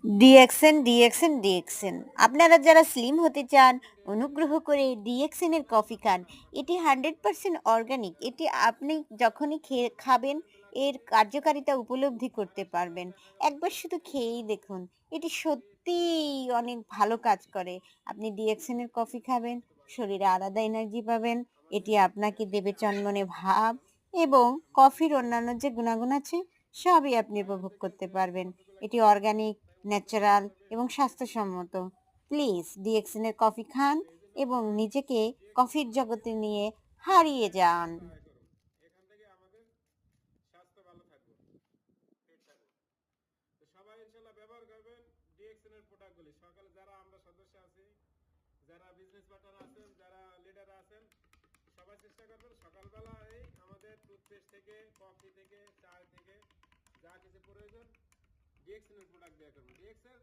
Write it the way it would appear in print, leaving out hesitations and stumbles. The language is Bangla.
DXN, DXN, DXN. আপনারা যারা স্লিম হতে চান, অনুগ্রহ করে ডিএক্সএন এর কফি খান। এটি 100% অর্গানিক। এটি আপনি যখনই খাবেন, এর কার্যকারিতা উপলব্ধি করতে পারবেন। একবার শুধু খেয়েই দেখুন। এটি সত্যিই অনেক ভালো কাজ করে। আপনি ডিএক্সএন এর কফি খাবেন, শরীরে আলাদা এনার্জি পাবেন। এটি আপনাকে দেবে চনমনে ভাব এবং কফির অন্যান্য যে গুণাগুণ আছে, সবই আপনি উপভোগ করতে পারবেন। এটি অর্গানিক, ন্যাচারাল এবং স্বাস্থ্যসম্মত। প্লিজ ডিএক্সএন এর কফি খান এবং নিজেকে কফির জগতে নিয়ে হারিয়ে যান। এখান থেকে আমাদের স্বাস্থ্য ভালো থাকবে, ফিট থাকবে। তো সবাই ইনশাল্লাহ ব্যবহার করবেন ডিএক্সএন এর প্রোডাক্টগুলি। সকালে যারা আমরা সদস্য আছি, যারা বিজনেস পার্টনার আছেন, যারা লিডার আছেন, সবাই চেষ্টা করবেন সকালবেলা এই আমাদের টুথপেস্ট থেকে, কফি থেকে, চা থেকে যা কিছু প্রয়োজন ডিএক্সএন এর প্রোডাক্ট দেওয়া করবেন। ডিএক্সএন